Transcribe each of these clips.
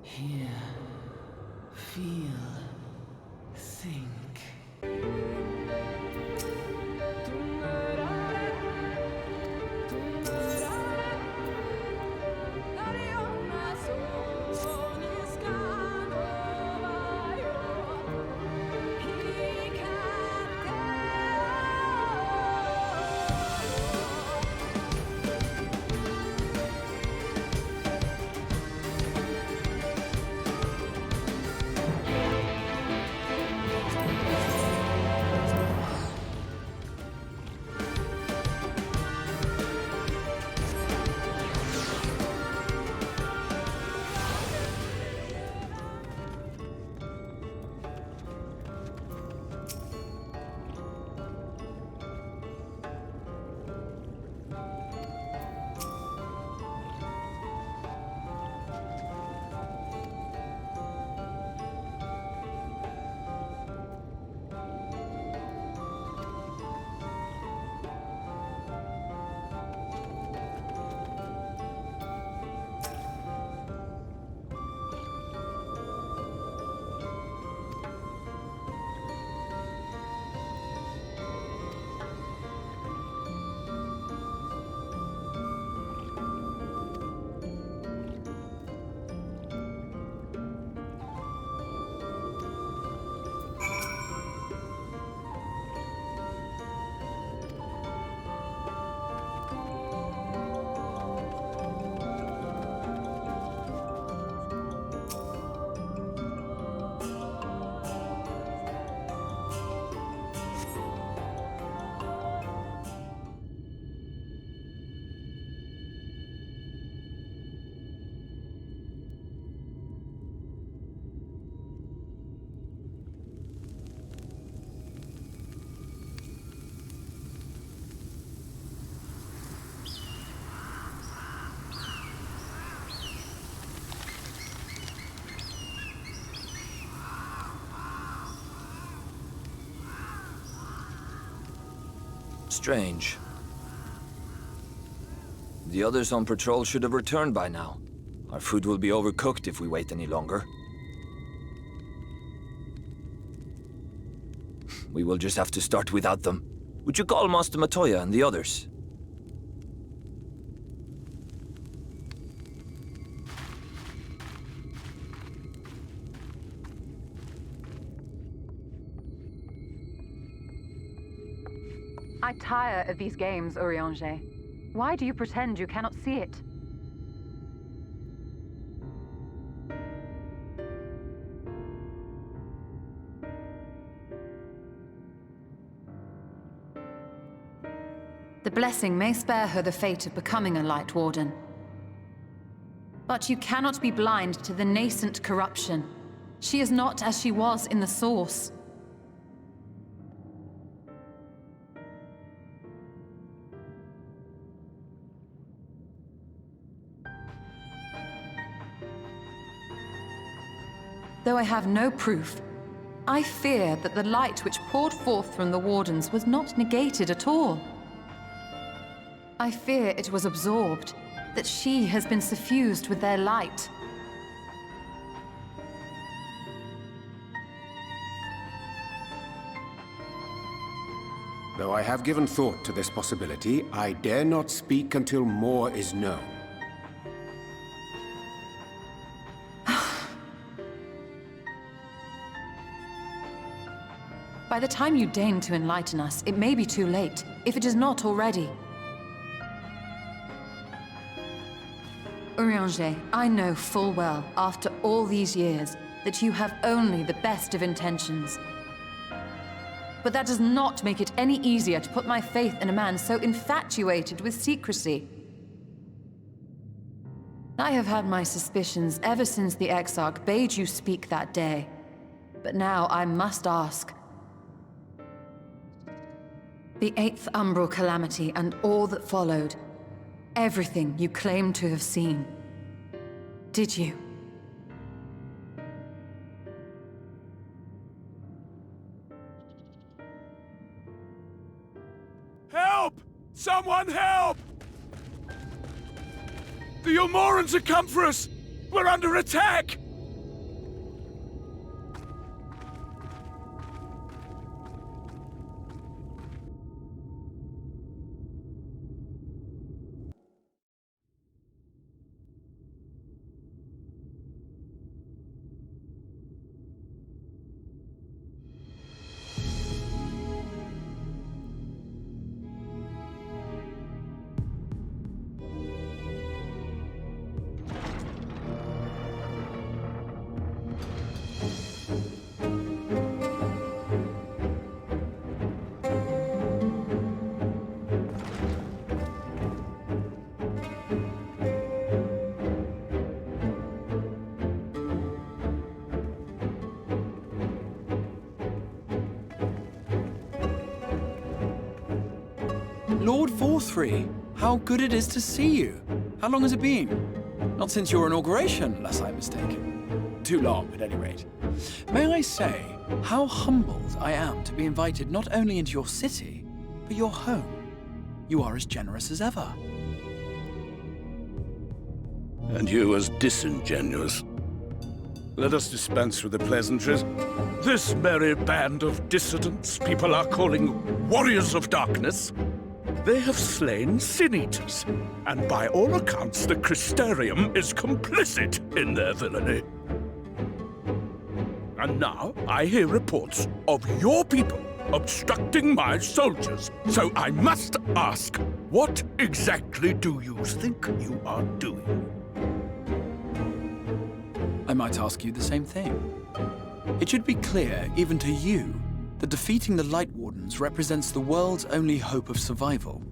Hear, feel, think. Strange. The others on patrol should have returned by now. Our food will be overcooked if we wait any longer. We will just have to start without them. Would you call Master Matoya and the others? I tire of these games, Urianger. Why do you pretend you cannot see it? The blessing may spare her the fate of becoming a Light Warden. But you cannot be blind to the nascent corruption. She is not as she was in the Source. Though I have no proof, I fear that the light which poured forth from the Wardens was not negated at all. I fear it was absorbed, that she has been suffused with their light. Though I have given thought to this possibility, I dare not speak until more is known. By the time you deign to enlighten us, it may be too late, if it is not already. Urianger, I know full well, after all these years, that you have only the best of intentions. But that does not make it any easier to put my faith in a man so infatuated with secrecy. I have had my suspicions ever since the Exarch bade you speak that day. But now I must ask. The 8th Umbral Calamity and all that followed. Everything you claim to have seen. Did you? Help! Someone help! The Ilmorans have come for us! We're under attack! Lord 43, how good it is to see you. How long has it been? Not since your inauguration, unless I'm mistaken. Too long, at any rate. May I say how humbled I am to be invited not only into your city, but your home. You are as generous as ever. And you as disingenuous. Let us dispense with the pleasantries. This merry band of dissidents people are calling Warriors of Darkness, they have slain Sin-Eaters, and by all accounts the Crystarium is complicit in their villainy. And now I hear reports of your people obstructing my soldiers, so I must ask, what exactly do you think you are doing? I might ask you the same thing. It should be clear, even to you, that defeating the Light Wardens represents the world's only hope of survival.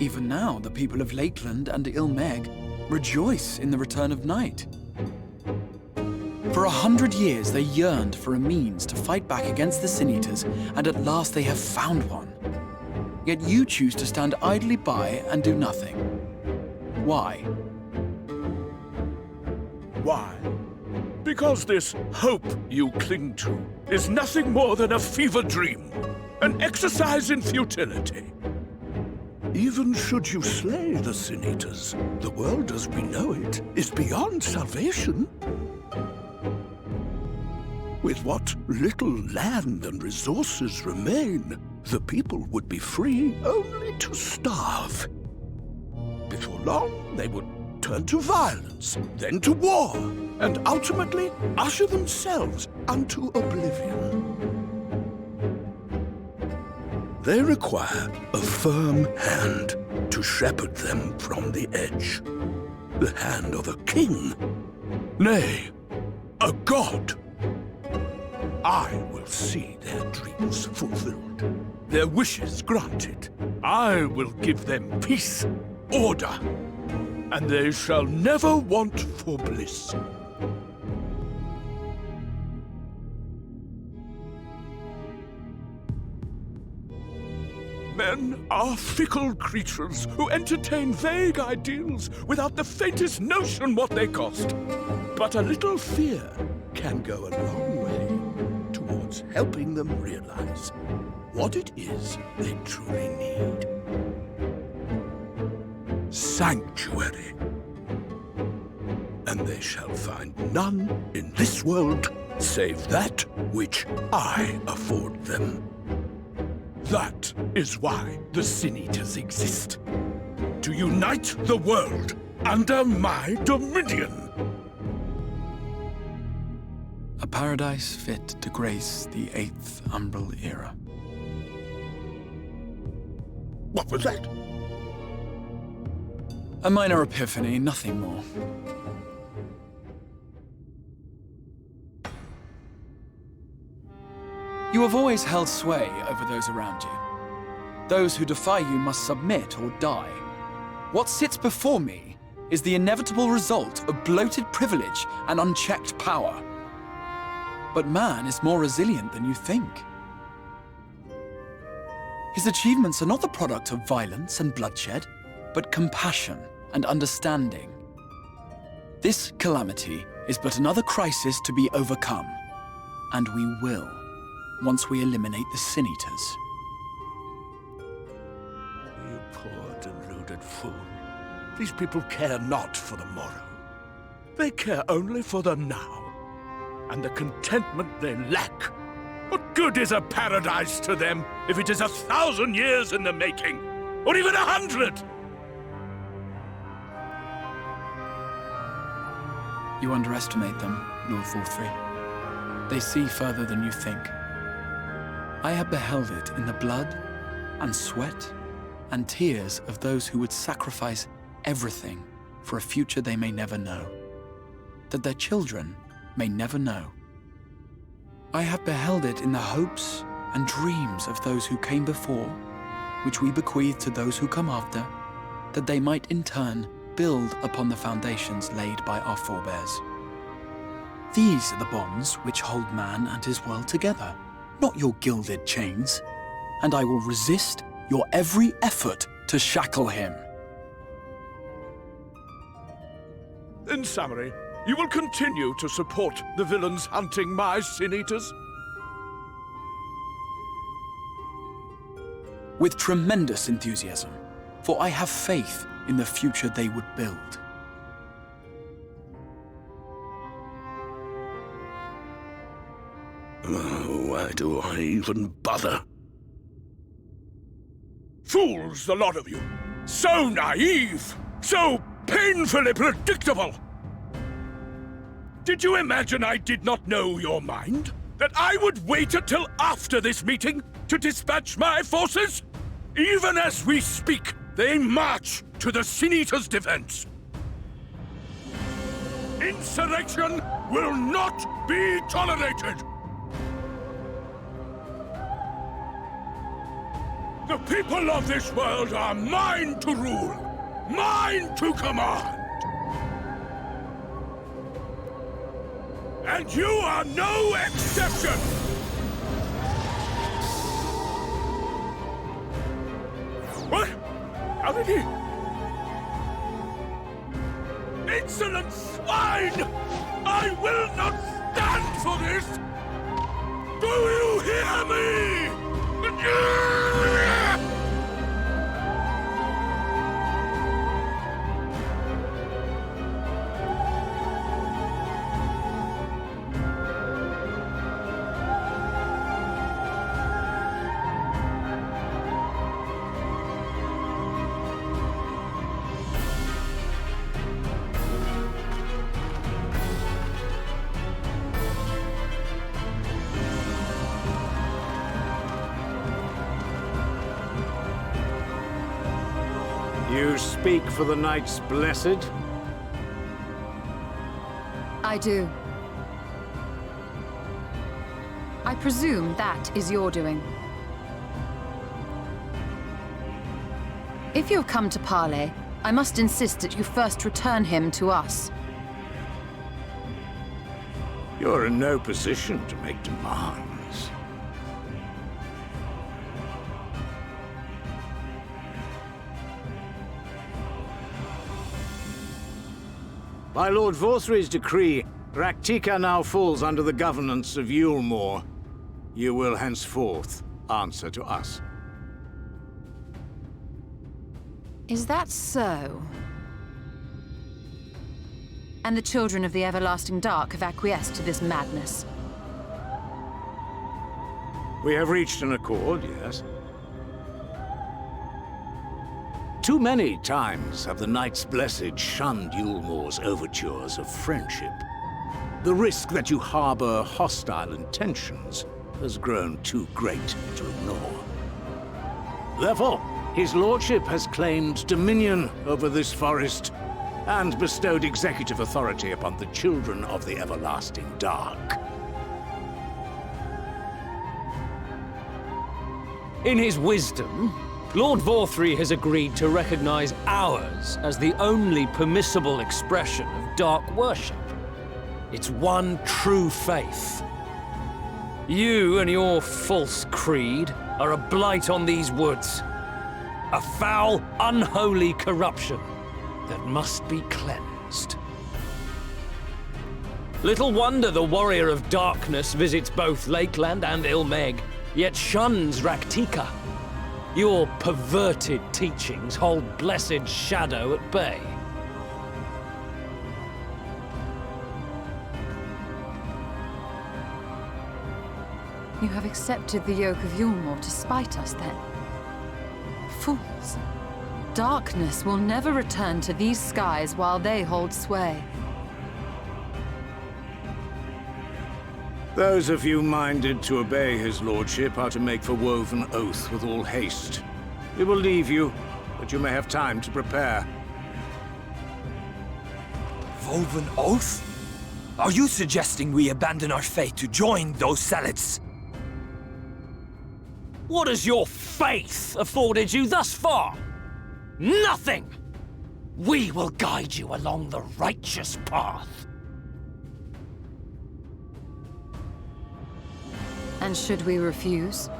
Even now, the people of Lakeland and Ilmeg rejoice in the return of night. For 100 years, they yearned for a means to fight back against the Sin-Eaters, and at last they have found one. Yet you choose to stand idly by and do nothing. Why? Why? Because this hope you cling to is nothing more than a fever dream, an exercise in futility. Even should you slay the Sin-Eaters, the world as we know it is beyond salvation. With what little land and resources remain, the people would be free only to starve. Before long, they would turn to violence, then to war, and ultimately usher themselves unto oblivion. They require a firm hand to shepherd them from the edge. The hand of a king, nay, a god. I will see their dreams fulfilled, their wishes granted. I will give them peace, order, and they shall never want for bliss. Men are fickle creatures who entertain vague ideals without the faintest notion what they cost. But a little fear can go a long way towards helping them realize what it is they truly need. Sanctuary. And they shall find none in this world save that which I afford them. That is why the Sin-Eaters exist. To unite the world under my dominion. A paradise fit to grace the 8th Umbral era. What was that? A minor epiphany, nothing more. You have always held sway over those around you. Those who defy you must submit or die. What sits before me is the inevitable result of bloated privilege and unchecked power. But man is more resilient than you think. His achievements are not the product of violence and bloodshed, but compassion and understanding. This calamity is but another crisis to be overcome, and we will, once we eliminate the Sin-Eaters. You poor deluded fool. These people care not for the morrow. They care only for the now, and the contentment they lack. What good is a paradise to them if it is 1,000 years in the making, or even 100? You underestimate them, Lord 43. They see further than you think. I have beheld it in the blood and sweat and tears of those who would sacrifice everything for a future they may never know, that their children may never know. I have beheld it in the hopes and dreams of those who came before, which we bequeath to those who come after, that they might in turn build upon the foundations laid by our forebears. These are the bonds which hold man and his world together, not your gilded chains, and I will resist your every effort to shackle him. In summary, you will continue to support the villains hunting my Sin Eaters? With tremendous enthusiasm, for I have faith in the future they would build. Why do I even bother? Fools, the lot of you! So naive! So painfully predictable! Did you imagine I did not know your mind? That I would wait until after this meeting to dispatch my forces? Even as we speak, they march to the Sin Eaters' defense. Insurrection will not be tolerated! The people of this world are mine to rule, mine to command. And you are no exception! What? How did he... Insolent swine! I will not stand for this! Do you hear me? You speak for the Knights Blessed? I do. I presume that is your doing. If you have come to parley, I must insist that you first return him to us. You're in no position to make demands. By Lord Vorthry's decree, Raktika now falls under the governance of Yulmore. You will henceforth answer to us. Is that so? And the children of the Everlasting Dark have acquiesced to this madness? We have reached an accord, yes. Too many times have the Knights Blessed shunned Yulmore's overtures of friendship. The risk that you harbor hostile intentions has grown too great to ignore. Therefore, his lordship has claimed dominion over this forest and bestowed executive authority upon the children of the Everlasting Dark. In his wisdom, Lord Vorthry has agreed to recognize ours as the only permissible expression of dark worship. It's one true faith. You and your false creed are a blight on these woods. A foul, unholy corruption that must be cleansed. Little wonder the Warrior of Darkness visits both Lakeland and Ilmeg, yet shuns Raktika. Your perverted teachings hold blessed Shadow at bay. You have accepted the yoke of Yulmore to spite us, then? Fools. Darkness will never return to these skies while they hold sway. Those of you minded to obey his lordship are to make for Woven Oath with all haste. We will leave you, but you may have time to prepare. Woven Oath? Are you suggesting we abandon our faith to join those zealots? What has your faith afforded you thus far? Nothing! We will guide you along the righteous path. And should we refuse?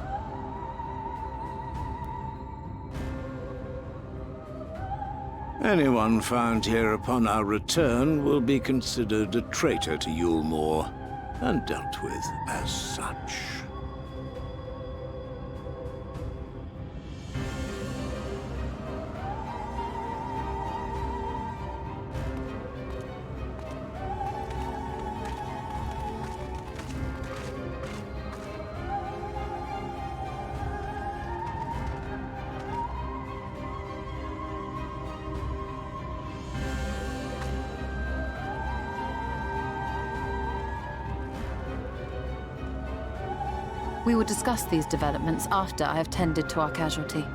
Anyone found here upon our return will be considered a traitor to Yulmore, and dealt with as such. We will discuss these developments after I have tended to our casualty.